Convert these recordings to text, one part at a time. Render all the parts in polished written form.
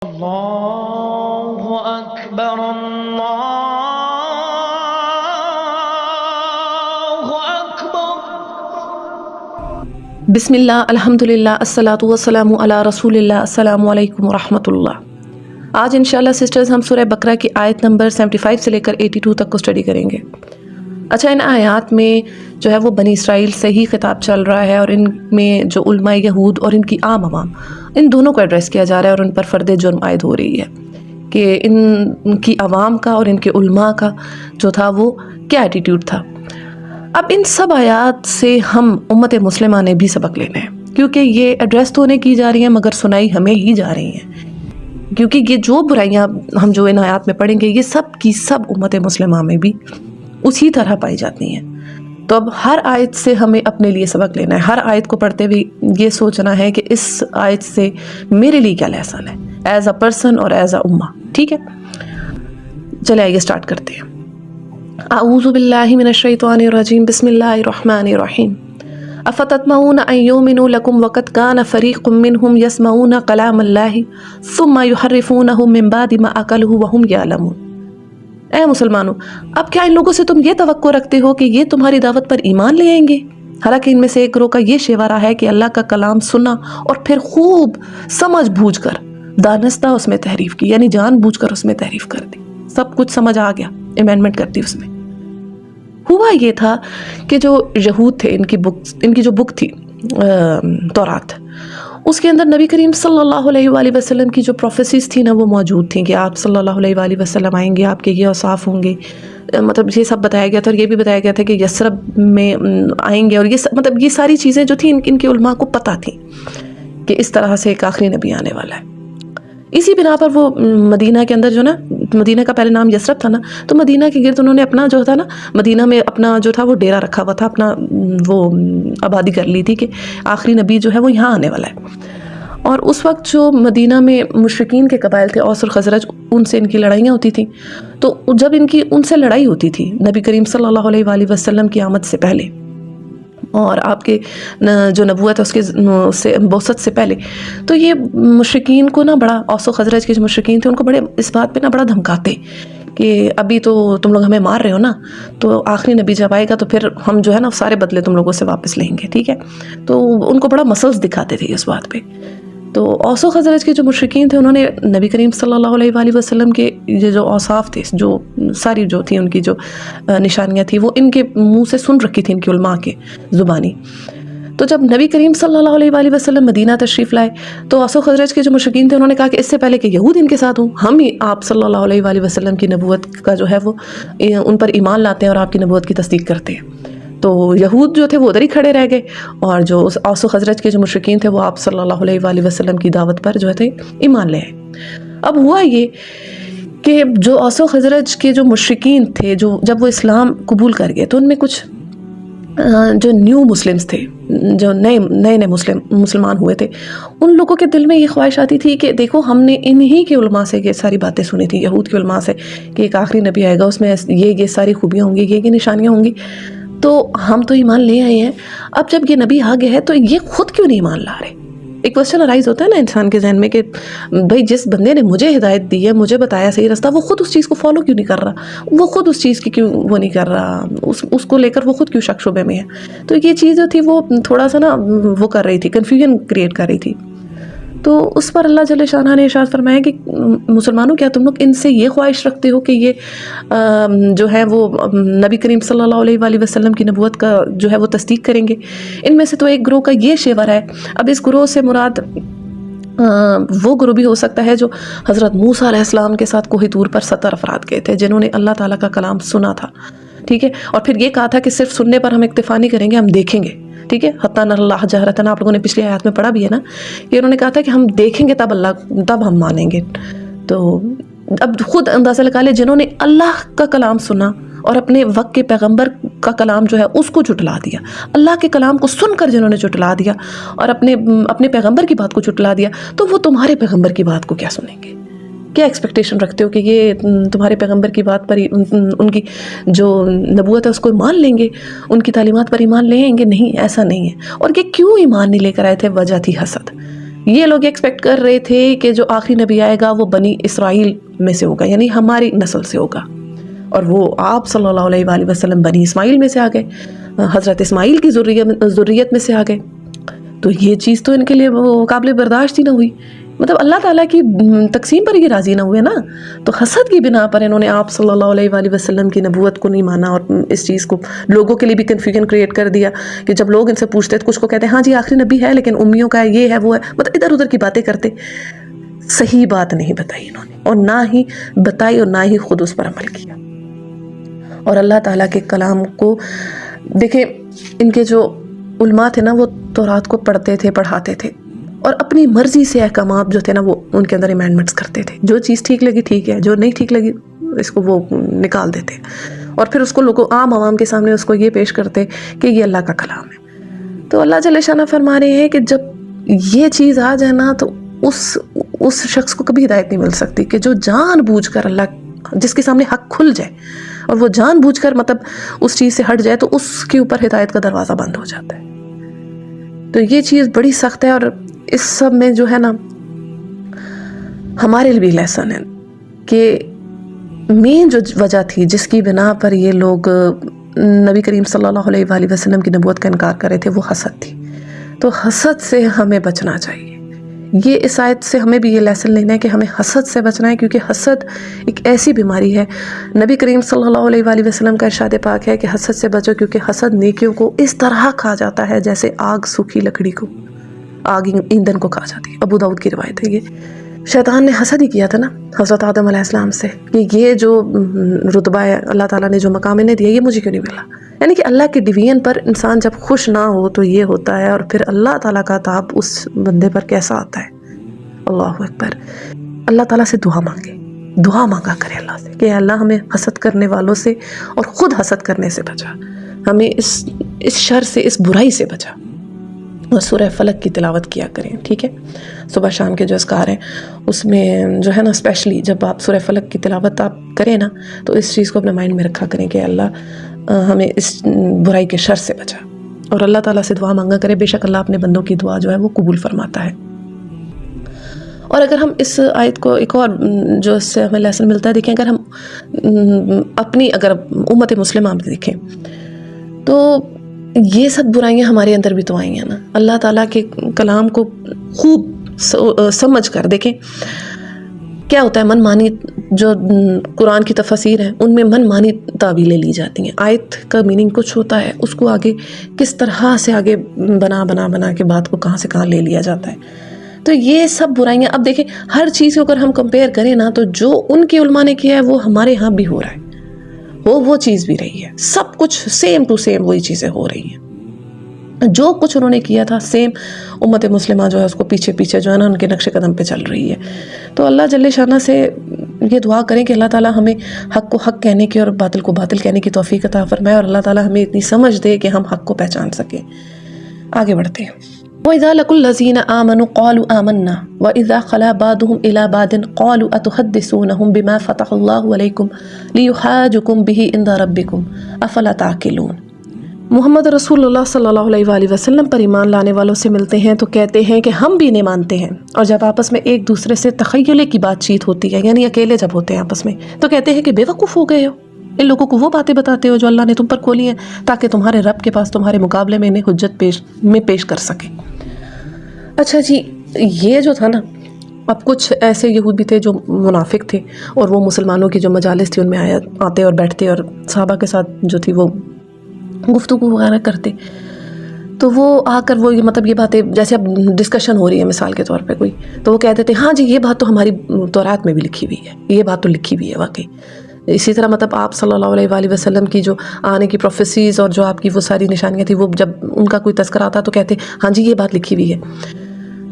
اللہ اکبر اللہ اکبر۔ بسم اللہ، الحمدللہ، الصلاۃ والسلام علی رسول اللہ۔ السلام علیکم ورحمۃ اللہ۔ آج انشاءاللہ سسٹرز ہم سورہ بقرہ کی آیت نمبر 75 سے لے کر 82 تک کو اسٹڈی کریں گے۔ اچھا، ان آیات میں جو ہے وہ بنی اسرائیل سے ہی خطاب چل رہا ہے، اور ان میں جو علماء یہود اور ان کی عام عوام، ان دونوں کو ایڈریس کیا جا رہا ہے، اور ان پر فرد جرم عائد ہو رہی ہے کہ ان کی عوام کا اور ان کے علماء کا جو تھا وہ کیا ایٹیٹیوڈ تھا۔ اب ان سب آیات سے ہم امت مسلمہ نے بھی سبق لینا ہے، کیونکہ یہ ایڈریس تو انہیں کی جا رہی ہیں مگر سنائی ہمیں ہی جا رہی ہیں، کیونکہ یہ جو برائیاں ہم جو ان آیات میں پڑھیں گے یہ سب کی سب امت مسلمہ میں بھی اسی طرح پائی جاتی ہیں۔ تو اب ہر آیت سے ہمیں اپنے لیے سبق لینا ہے، ہر آیت کو پڑھتے ہوئے یہ سوچنا ہے کہ اس آیت سے میرے لیے کیا لیسن ہے، ایز اے پرسن اور ایز اے امہ۔ ٹھیک ہے، چلے آئیے اسٹارٹ کرتے ہیں۔ اعوذ باللہ من الشیطان الرجیم، بسم اللہ الرحمن الرحیم۔ افتطمعون ان یؤمنوا لکم وقد کان فریق منہم یسمعون کلام اللہ ثم یحرفونہ من بعد ما عقلوہ وہم یعلمون۔ اے مسلمانوں، اب کیا ان لوگوں سے تم یہ توقع رکھتے ہو کہ یہ تمہاری دعوت پر ایمان لے آئیں گے؟ حالانکہ ان میں سے ایک گروہ کا یہ شیوارہ ہے کہ اللہ کا کلام سنا اور پھر خوب سمجھ بوجھ کر دانستہ اس میں تحریف کی، یعنی جان بوجھ کر اس میں تحریف کر دی، سب کچھ سمجھ آ گیا، امینڈمنٹ کر دی اس میں۔ ہوا یہ تھا کہ جو یہود تھے، ان کی جو بک تھی تورات، اس کے اندر نبی کریم صلی اللہ علیہ وآلہ وسلم کی جو پروفیسیز تھی نا وہ موجود تھیں کہ آپ صلی اللہ علیہ وآلہ وسلم آئیں گے، آپ کے یہ اوصاف ہوں گے، مطلب یہ سب بتایا گیا تھا، اور یہ بھی بتایا گیا تھا کہ یثرب میں آئیں گے، اور یہ مطلب یہ ساری چیزیں جو تھیں ان کے علماء کو پتہ تھیں کہ اس طرح سے ایک آخری نبی آنے والا ہے۔ اسی بنا پر وہ مدینہ کے اندر جو نا، مدینہ کا پہلے نام یثرب تھا نا، تو مدینہ کے گرد انہوں نے اپنا جو تھا نا، مدینہ میں اپنا جو تھا وہ ڈیرا رکھا ہوا تھا، اپنا وہ آبادی کر لی تھی کہ آخری نبی جو ہے وہ یہاں آنے والا ہے۔ اور اس وقت جو مدینہ میں مشرکین کے قبائل تھے، اوس اور خزرج، ان سے ان کی لڑائیاں ہوتی تھیں۔ تو جب ان سے لڑائی ہوتی تھی نبی کریم صلی اللہ علیہ وآلہ وسلم کی آمد سے پہلے، اور آپ کے جو نبوت ہے اس کے بعثت سے پہلے، تو یہ مشرکین کو نا بڑا، اوس و خزرج کے جو مشرکین تھے ان کو بڑے اس بات پہ نا بڑا دھمکاتے کہ ابھی تو تم لوگ ہمیں مار رہے ہو نا، تو آخری نبی جب آئے گا تو پھر ہم جو ہے نا سارے بدلے تم لوگوں سے واپس لیں گے، ٹھیک ہے۔ تو ان کو بڑا مسلس دکھاتے تھے اس بات پہ۔ تو اوس و خزرج کے جو مشرکین تھے انہوں نے نبی کریم صلی اللہ علیہ وآلہ وسلم کے یہ جو اوصاف تھے، جو ساری جو تھی ان کی جو نشانیاں تھیں، وہ ان کے منہ سے سن رکھی تھی، ان کے علماء کے زبانی۔ تو جب نبی کریم صلی اللہ علیہ وآلہ وسلم مدینہ تشریف لائے تو اوس و خزرج کے جو مشرکین تھے انہوں نے کہا کہ اس سے پہلے کہ یہود ان کے ساتھ ہوں، ہم ہی آپ صلی اللہ علیہ وآلہ وسلم کی نبوت کا جو ہے وہ ان پر ایمان لاتے ہیں اور آپ کی نبوت کی تصدیق کرتے ہیں۔ تو یہود جو تھے وہ ادھر ہی کھڑے رہ گئے، اور جو اوس و خزرج کے جو مشرکین تھے وہ آپ صلی اللہ علیہ وآلہ وسلم کی دعوت پر جو ہے ایمان لے آئے۔ اب ہوا یہ کہ جو اوس و خزرج کے جو مشرکین تھے، جب وہ اسلام قبول کر گئے تو ان میں کچھ جو نیو مسلمز تھے، جو نئے مسلمان ہوئے تھے، ان لوگوں کے دل میں یہ خواہش آتی تھی کہ دیکھو ہم نے انہی کے علماء سے یہ ساری باتیں سنی تھی، یہود کے علماء سے، کہ ایک آخری نبی آئے گا، اس میں یہ ساری خوبیاں ہوں گی، یہ نشانیاں ہوں گی، تو ہم تو ایمان لے آئے ہیں، اب جب یہ نبی آ گیا ہے تو یہ خود کیوں نہیں ایمان لا رہے؟ ایک کوشچن ارائز ہوتا ہے نا انسان کے ذہن میں کہ بھائی جس بندے نے مجھے ہدایت دی ہے، مجھے بتایا صحیح رستہ، وہ خود اس چیز کو فالو کیوں نہیں کر رہا، وہ خود اس چیز کی کیوں وہ نہیں کر رہا، اس کو لے کر وہ خود کیوں شک شبے میں ہے۔ تو یہ چیز جو تھی وہ تھوڑا سا نا وہ کر رہی تھی، کنفیوژن کریٹ کر رہی تھی۔ تو اس پر اللہ جل شانہ نے ارشاد فرمایا کہ مسلمانوں کیا تم لوگ ان سے یہ خواہش رکھتے ہو کہ یہ جو ہے وہ نبی کریم صلی اللہ علیہ وآلہ وسلم کی نبوت کا جو ہے وہ تصدیق کریں گے؟ ان میں سے تو ایک گروہ کا یہ شیور ہے۔ اب اس گروہ سے مراد وہ گروہ بھی ہو سکتا ہے جو حضرت موسیٰ علیہ السلام کے ساتھ کوہ طور پر 70 افراد گئے تھے، جنہوں نے اللہ تعالیٰ کا کلام سنا تھا، ٹھیک ہے، اور پھر یہ کہا تھا کہ صرف سننے پر ہم اکتفا نہیں کریں گے، ہم دیکھیں گے، ٹھیک ہے، حتیٰ نر اللہ جہرتاً، آپ لوگوں نے پچھلی آیات میں پڑھا بھی ہے نا، کہ انہوں نے کہا تھا کہ ہم دیکھیں گے تب ہم مانیں گے۔ تو اب خود اندازہ لگا لے، جنہوں نے اللہ کا کلام سنا اور اپنے وقت کے پیغمبر کا کلام جو ہے اس کو جھٹلا دیا، اللہ کے کلام کو سن کر جنہوں نے جھٹلا دیا اور اپنے پیغمبر کی بات کو جھٹلا دیا، تو وہ تمہارے پیغمبر کی بات کو کیا سنیں گے؟ کیا ایکسپیکٹیشن رکھتے ہو کہ یہ تمہارے پیغمبر کی بات پر ان کی جو نبوت ہے اس کو مان لیں گے، ان کی تعلیمات پر ایمان لیں گے؟ نہیں، ایسا نہیں ہے۔ اور یہ کیوں ایمان نہیں لے کر آئے تھے؟ وجہ تھی حسد، یہ لوگ ایکسپیکٹ کر رہے تھے کہ جو آخری نبی آئے گا وہ بنی اسرائیل میں سے ہوگا، یعنی ہماری نسل سے ہوگا، اور وہ آپ صلی اللہ علیہ وآلہ وسلم بنی اسماعیل میں سے آ گئے، حضرت اسماعیل کی ذریت میں سے آ گئے. تو یہ چیز تو ان کے لیے وہ قابل برداشت ہی نہ ہوئی. مطلب اللہ تعالیٰ کی تقسیم پر یہ راضی نہ ہوئے نا، تو حسد کی بنا پر انہوں نے آپ صلی اللہ علیہ وآلہ وسلم کی نبوت کو نہیں مانا، اور اس چیز کو لوگوں کے لیے بھی کنفیوژن کریٹ کر دیا کہ جب لوگ ان سے پوچھتے تو کچھ کو کہتے ہیں ہاں جی آخری نبی ہے لیکن امیوں کا ہے، یہ ہے وہ ہے، مطلب ادھر ادھر کی باتیں کرتے. صحیح بات نہیں بتائی انہوں نے، اور نہ ہی بتائی اور نہ ہی خود اس پر عمل کیا. اور اللہ تعالیٰ کے کلام کو دیکھیں، ان کے جو علماء تھے نا وہ تورات کو پڑھتے تھے، پڑھاتے تھے، اور اپنی مرضی سے احکامات جو تھے نا وہ ان کے اندر امینڈمنٹس کرتے تھے. جو چیز ٹھیک لگی ٹھیک ہے، جو نہیں ٹھیک لگی اس کو وہ نکال دیتے، اور پھر اس کو لوگوں عوام کے سامنے اس کو یہ پیش کرتے کہ یہ اللہ کا کلام ہے. تو اللہ جل شانہ فرما رہے ہیں کہ جب یہ چیز آ جائے نا تو اس شخص کو کبھی ہدایت نہیں مل سکتی کہ جو جان بوجھ کر اللہ، جس کے سامنے حق کھل جائے اور وہ جان بوجھ کر مطلب اس چیز سے ہٹ جائے تو اس کے اوپر ہدایت کا دروازہ بند ہو جاتا ہے. تو یہ چیز بڑی سخت ہے، اور اس سب میں جو ہے نا ہمارے لیے بھی لیسن ہے کہ مین جو وجہ تھی جس کی بنا پر یہ لوگ نبی کریم صلی اللہ علیہ وآلہ وسلم کی نبوت کا انکار کر رہے تھے وہ حسد تھی. تو حسد سے ہمیں بچنا چاہیے. یہ اس آیت سے ہمیں بھی یہ لیسن لینا ہے کہ ہمیں حسد سے بچنا ہے، کیونکہ حسد ایک ایسی بیماری ہے. نبی کریم صلی اللہ علیہ وآلہ وسلم کا ارشاد پاک ہے کہ حسد سے بچو، کیونکہ حسد نیکیوں کو اس طرح کھا جاتا ہے جیسے آگ سوکھی لکڑی کو، آگ ایندھن کو کھا جاتی ہے. ابو داؤد کی روایت ہے. یہ شیطان نے حسد ہی کیا تھا نا حضرت آدم علیہ السلام سے کہ یہ جو رتبہ ہے اللہ تعالیٰ نے جو مقام انہیں دیا یہ مجھے کیوں نہیں ملا. یعنی کہ اللہ کے ڈویژن پر انسان جب خوش نہ ہو تو یہ ہوتا ہے، اور پھر اللہ تعالیٰ کا عذاب اس بندے پر کیسا آتا ہے. اللہ اکبر. اللہ تعالیٰ سے دعا مانگے، دعا مانگا کرے اللہ سے کہ اللہ ہمیں حسد کرنے والوں سے اور خود حسد کرنے سے بچا، ہمیں اس شر سے، اس برائی سے بچا. اور سورہ فلق کی تلاوت کیا کریں، ٹھیک ہے. صبح شام کے جو اذکار ہیں اس میں جو ہے نا اسپیشلی جب آپ سورہ فلق کی تلاوت آپ کریں نا تو اس چیز کو اپنے مائنڈ میں رکھا کریں کہ اللہ ہمیں اس برائی کے شر سے بچا، اور اللہ تعالیٰ سے دعا مانگا کرے. بے شک اللہ اپنے بندوں کی دعا جو ہے وہ قبول فرماتا ہے. اور اگر ہم اس آیت کو ایک اور جو اس سے ہمیں لیسن ملتا ہے، دیکھیں اگر ہم اگر امت مسلمہ دیکھیں تو یہ سب برائیاں ہمارے اندر بھی تو آئی ہیں نا. اللہ تعالیٰ کے کلام کو خوب سمجھ کر دیکھیں کیا ہوتا ہے. من مانی جو قرآن کی تفاسیر ہیں ان میں من مانی تعویلیں لی جاتی ہیں. آیت کا میننگ کچھ ہوتا ہے، اس کو آگے کس طرح سے آگے بنا کے بات کو کہاں سے کہاں لے لیا جاتا ہے. تو یہ سب برائیاں اب دیکھیں ہر چیز کو اگر ہم کمپیئر کریں نا تو جو ان کے علماء نے کیا ہے وہ ہمارے ہاں بھی ہو رہا ہے، وہ چیز بھی رہی ہے. سب کچھ سیم ٹو سیم وہی چیزیں ہو رہی ہیں. جو کچھ انہوں نے کیا تھا سیم امت مسلمہ جو ہے اس کو پیچھے جو ہے نا ان کے نقش قدم پہ چل رہی ہے. تو اللہ جل شانہ سے یہ دعا کریں کہ اللہ تعالیٰ ہمیں حق کو حق کہنے کی اور باطل کو باطل کہنے کی توفیق عطا فرمائے، اور اللہ تعالیٰ ہمیں اتنی سمجھ دے کہ ہم حق کو پہچان سکیں. آگے بڑھتے ہیں. وَإِذَا لَقُوا الَّذِينَ آمَنُوا قَالُوا آمَنَّا وَإِذَا خَلَا بَعْضُهُمْ إِلَى بَعْضٍ قَالُوا أَتُحَدِّثُونَهُم بِمَا فَتَحَ اللَّهُ عَلَيْكُمْ لِيُحَاجُّوكُم بِهِ عِندَ رَبِّكُمْ أَفَلَا تَعْقِلُونَ. محمد رسول اللہ صلی اللہ علیہ وآلہ وسلم پر ایمان لانے والوں سے ملتے ہیں تو کہتے ہیں کہ ہم بھی انہیں مانتے ہیں، اور جب آپس میں ایک دوسرے سے تخیلے کی بات چیت ہوتی ہے، یعنی اکیلے جب ہوتے ہیں آپس میں، تو کہتے ہیں کہ بے وقوف ہو گئے ہو، ان لوگوں کو وہ باتیں بتاتے ہو جو اللہ نے تم پر کھولی ہیں تاکہ تمہارے رب کے پاس تمہارے مقابلے میں انہیں حجت پیش کر سکے. اچھا جی، یہ جو تھا نا، اب کچھ ایسے یہود بھی تھے جو منافق تھے اور وہ مسلمانوں کی جو مجالس تھی ان میں آتے اور بیٹھتے اور صحابہ کے ساتھ جو تھی وہ گفتگو وغیرہ کرتے. تو وہ آ کر وہ مطلب یہ باتیں جیسے اب ڈسکشن ہو رہی ہے مثال کے طور پہ کوئی، تو وہ کہتے تھے ہاں جی یہ بات تو ہماری تورات میں بھی لکھی ہوئی ہے، یہ بات تو لکھی ہوئی ہے واقعی. اسی طرح مطلب آپ صلی اللہ علیہ وآلہ وسلم کی جو آنے کی پروفیسیز اور جو آپ کی وہ ساری نشانیاں تھیں، وہ جب ان کا کوئی تذکرہ آتا تو کہتے ہاں جی یہ بات لکھی ہوئی ہے.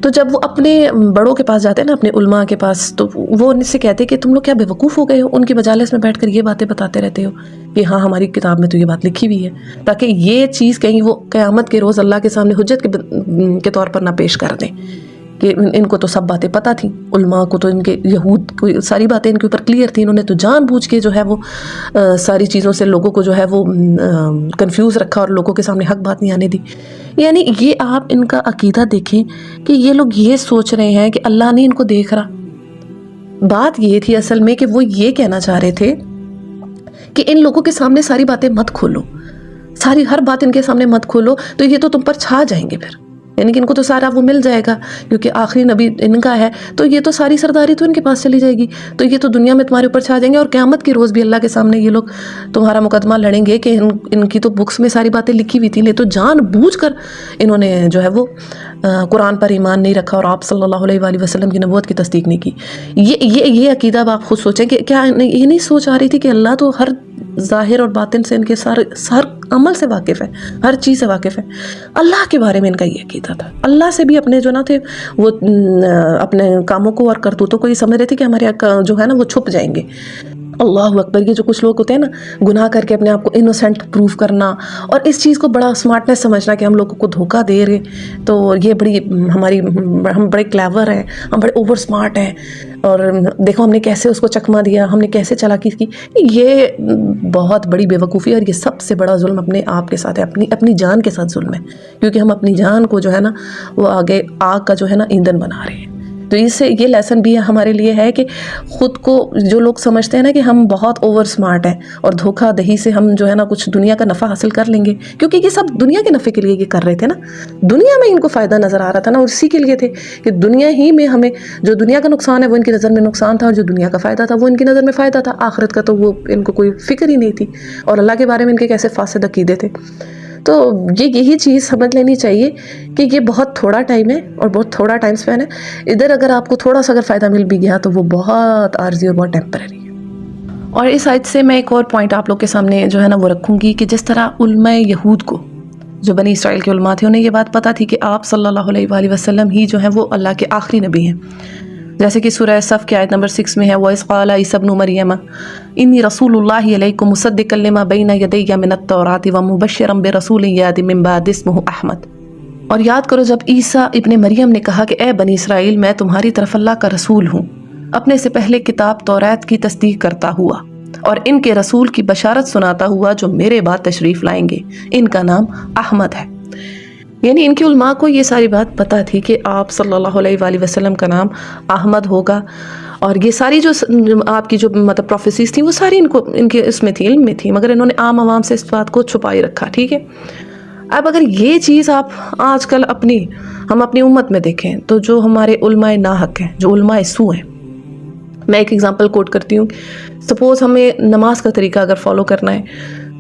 تو جب وہ اپنے بڑوں کے پاس جاتے ہیں نا، اپنے علماء کے پاس، تو وہ ان سے کہتے کہ تم لوگ کیا بے وقوف ہو گئے ہو، ان کی مجالس میں بیٹھ کر یہ باتیں بتاتے رہتے ہو کہ ہاں ہماری کتاب میں تو یہ بات لکھی ہوئی ہے، تاکہ یہ چیز کہیں وہ قیامت کے روز اللہ کے سامنے حجت کے طور پر نہ پیش کر دیں کہ ان کو تو سب باتیں پتہ تھیں، علماء کو تو ان کے یہود کو ساری باتیں ان کے اوپر کلیئر تھیں، انہوں نے تو جان بوجھ کے جو ہے وہ ساری چیزوں سے لوگوں کو جو ہے وہ کنفیوز رکھا اور لوگوں کے سامنے حق بات نہیں آنے دی۔ یعنی یہ آپ ان کا عقیدہ دیکھیں کہ یہ لوگ یہ سوچ رہے ہیں کہ اللہ نہیں ان کو دیکھ رہا۔ بات یہ تھی اصل میں کہ وہ یہ کہنا چاہ رہے تھے کہ ان لوگوں کے سامنے ساری باتیں مت کھولو، ساری ہر بات ان کے سامنے مت کھولو، تو یہ تو تم پر چھا جائیں گے پھر، یعنی کہ ان کو تو سارا وہ مل جائے گا کیونکہ آخری نبی ان کا ہے، تو یہ تو ساری سرداری تو ان کے پاس چلی جائے گی، تو یہ تو دنیا میں تمہارے اوپر چھا جائیں گے، اور قیامت کے روز بھی اللہ کے سامنے یہ لوگ تمہارا مقدمہ لڑیں گے کہ ان کی تو بکس میں ساری باتیں لکھی ہوئی تھیں، لے تو جان بوجھ کر انہوں نے جو ہے وہ قرآن پر ایمان نہیں رکھا اور آپ صلی اللہ علیہ وآلہ وسلم کی نبوت کی تصدیق نہیں کی۔ یہ عقیدہ اب آپ خود سوچیں کہ کیا یہ نہیں سوچ آ رہی تھی کہ اللہ تو ہر ظاہر اور باطن سے ان کے ہر عمل سے واقف ہے، ہر چیز سے واقف ہے۔ اللہ کے بارے میں ان کا یہ عقیدہ تھا، اللہ سے بھی اپنے جو نہ تھے وہ اپنے کاموں کو اور کرتوتوں کو یہ سمجھ رہے تھے کہ ہمارے جو ہے نا وہ چھپ جائیں گے۔ اللہ اکبر، یہ جو کچھ لوگ ہوتے ہیں نا گناہ کر کے اپنے آپ کو انوسینٹ پروف کرنا اور اس چیز کو بڑا اسمارٹنیس سمجھنا کہ ہم لوگوں کو دھوکہ دے رہے، تو یہ ہم بڑے کلیور ہیں، ہم بڑے اوور اسمارٹ ہیں، اور دیکھو ہم نے کیسے اس کو چکما دیا، ہم نے کیسے چالاکی کی۔ یہ بہت بڑی بے وقوفی ہے، اور یہ سب سے بڑا ظلم اپنے آپ کے ساتھ ہے، اپنی جان کے ساتھ ظلم ہے، کیونکہ ہم اپنی جان کو جو ہے نا وہ آگے آگ کا جو ہے نا ایندھن بنا رہے ہیں۔ تو اس سے یہ لیسن بھی ہمارے لیے ہے کہ خود کو جو لوگ سمجھتے ہیں نا کہ ہم بہت اوور سمارٹ ہیں اور دھوکہ دہی سے ہم جو ہے نا کچھ دنیا کا نفع حاصل کر لیں گے، کیونکہ یہ سب دنیا کے نفع کے لیے یہ کر رہے تھے نا، دنیا میں ان کو فائدہ نظر آ رہا تھا نا، اور اسی کے لیے تھے کہ دنیا ہی میں ہمیں جو دنیا کا نقصان ہے وہ ان کی نظر میں نقصان تھا، اور جو دنیا کا فائدہ تھا وہ ان کی نظر میں فائدہ تھا، آخرت کا تو وہ ان کو کوئی فکر ہی نہیں تھی، اور اللہ کے بارے میں ان کے کیسے فاسد عقیدے تھے۔ تو یہی چیز سمجھ لینی چاہیے کہ یہ بہت تھوڑا ٹائم ہے اور بہت تھوڑا ٹائم سپین ہے، ادھر اگر آپ کو تھوڑا سا اگر فائدہ مل بھی گیا تو وہ بہت عارضی اور بہت ٹیمپرری ہے۔ اور اس آیت سے میں ایک اور پوائنٹ آپ لوگ کے سامنے جو ہے نا وہ رکھوں گی کہ جس طرح علماء یہود کو، جو بنی اسرائیل کے علماء تھے، انہیں یہ بات پتہ تھی کہ آپ صلی اللہ علیہ وآلہ وسلم ہی جو ہیں وہ اللہ کے آخری نبی ہیں، جیسے کہ سورہ صف کی آیت نمبر 6 میں ہے وَإِذْ قَالَ عِيسَى ابْنُ مَرْيَمَ إِنِّي رَسُولُ اللَّهِ إِلَيْكُمْ مُصَدِّقًا لِمَا بَيْنَ يَدَيَّ مِنَ التَّوْرَاةِ وَمُبَشِّرًا بِرَسُولٍ يَأْتِي مِن بَعْدِي اسْمُهُ أَحْمَدُ۔ اور یاد کرو جب عیسیٰ ابن مریم نے کہا کہ اے بنی اسرائیل میں تمہاری طرف اللہ کا رسول ہوں، اپنے سے پہلے کتاب توریت کی تصدیق کرتا ہوا اور ان کے رسول کی بشارت سناتا ہوا جو میرے بعد تشریف لائیں گے، ان کا نام احمد ہے۔ یعنی ان کے علماء کو یہ ساری بات پتہ تھی کہ آپ صلی اللہ علیہ وآلہ وسلم کا نام احمد ہوگا، اور یہ ساری جو آپ کی جو مطلب پروفیسیز تھیں وہ ساری ان کے اس میں تھی، علم میں تھی، مگر انہوں نے عام عوام سے اس بات کو چھپائی رکھا، ٹھیک ہے۔ اب اگر یہ چیز آپ آج کل ہم اپنی امت میں دیکھیں تو جو ہمارے علماء ناحق ہیں، جو علماء سو ہیں، میں ایک ایگزامپل کوٹ کرتی ہوں، سپوز ہمیں نماز کا طریقہ اگر فالو کرنا ہے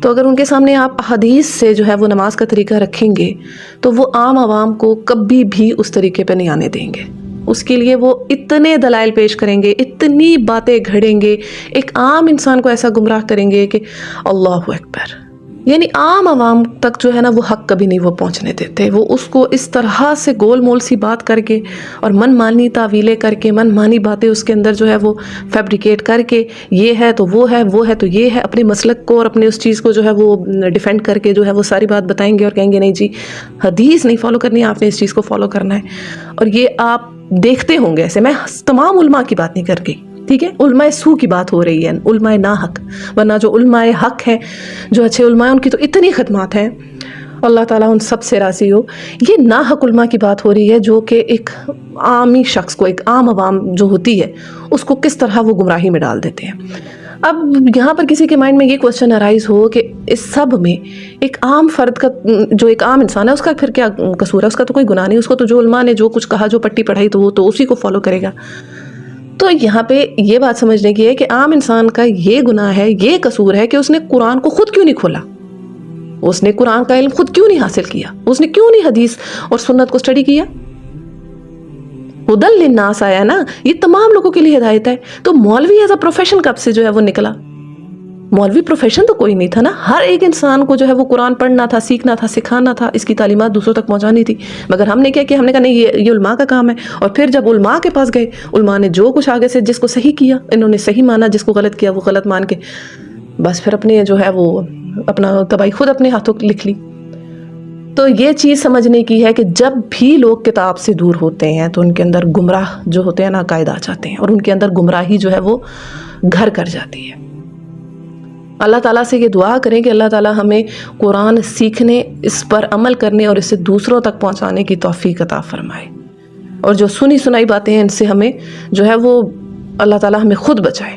تو اگر ان کے سامنے آپ حدیث سے جو ہے وہ نماز کا طریقہ رکھیں گے تو وہ عام عوام کو کبھی بھی اس طریقے پہ نہیں آنے دیں گے، اس کے لیے وہ اتنے دلائل پیش کریں گے، اتنی باتیں گھڑیں گے، ایک عام انسان کو ایسا گمراہ کریں گے کہ اللہ اکبر، یعنی عام عوام تک جو ہے نا وہ حق کبھی نہیں وہ پہنچنے دیتے، وہ اس کو اس طرح سے گول مول سی بات کر کے اور من مانی تعویلیں کر کے، من مانی باتیں اس کے اندر جو ہے وہ فیبریکیٹ کر کے، یہ ہے تو وہ ہے، وہ ہے تو یہ ہے، اپنے مسلک کو اور اپنے اس چیز کو جو ہے وہ ڈیفینڈ کر کے جو ہے وہ ساری بات بتائیں گے اور کہیں گے نہیں جی حدیث نہیں فالو کرنی ہے، آپ نے اس چیز کو فالو کرنا ہے۔ اور یہ آپ دیکھتے ہوں گے ایسے، میں تمام علماء کی بات نہیں کر گئی، ٹھیک ہے، علماء سو کی بات ہو رہی ہے، علماء ناحق، ورنہ جو علماء حق ہیں، جو اچھے علماء ہیں، ان کی تو اتنی خدمات ہیں، اللہ تعالیٰ ان سب سے راضی ہو۔ یہ ناحق علماء کی بات ہو رہی ہے جو کہ ایک عامی شخص کو، ایک عام عوام جو ہوتی ہے اس کو کس طرح وہ گمراہی میں ڈال دیتے ہیں۔ اب یہاں پر کسی کے مائنڈ میں یہ کوشچن ارائز ہو کہ اس سب میں ایک عام فرد کا، جو ایک عام انسان ہے، اس کا پھر کیا قصور ہے؟ اس کا تو کوئی گناہ نہیں، اس کو تو جو علماء نے جو کچھ کہا، جو پٹی پڑھائی، تو وہ تو اسی کو فالو کرے گا۔ تو یہاں پہ یہ بات سمجھنے کی ہے کہ عام انسان کا یہ گناہ ہے، یہ قصور ہے کہ اس نے قرآن کو خود کیوں نہیں کھولا، اس نے قرآن کا علم خود کیوں نہیں حاصل کیا، اس نے کیوں نہیں حدیث اور سنت کو سٹڈی کیا۔ ہدی للناس آیا نا، یہ تمام لوگوں کے لیے ہدایت ہے۔ تو مولوی ایز اے پروفیشن کب سے جو ہے وہ نکلا؟ مولوی پروفیشن تو کوئی نہیں تھا نا، ہر ایک انسان کو جو ہے وہ قرآن پڑھنا تھا، سیکھنا تھا، سکھانا تھا، اس کی تعلیمات دوسروں تک پہنچانی تھی۔ مگر ہم نے کیا کیا؟ ہم نے کہا نہیں یہ علماء کا کام ہے، اور پھر جب علماء کے پاس گئے، علماء نے جو کچھ آگے سے جس کو صحیح کیا انہوں نے صحیح مانا، جس کو غلط کیا وہ غلط مان کے بس پھر اپنے جو ہے وہ اپنا تباہی خود اپنے ہاتھوں لکھ لی۔ تو یہ چیز سمجھنے کی ہے کہ جب بھی لوگ کتاب سے دور ہوتے ہیں تو ان کے اندر گمراہ جو ہوتے ہیں نا عقائد آ جاتے ہیں، اور ان کے اندر گمراہی جو ہے وہ گھر کر جاتی ہے۔ اللہ تعالیٰ سے یہ دعا کریں کہ اللہ تعالیٰ ہمیں قرآن سیکھنے، اس پر عمل کرنے اور اسے دوسروں تک پہنچانے کی توفیق عطا فرمائے، اور جو سنی سنائی باتیں ہیں ان سے ہمیں جو ہے وہ اللہ تعالیٰ ہمیں خود بچائے۔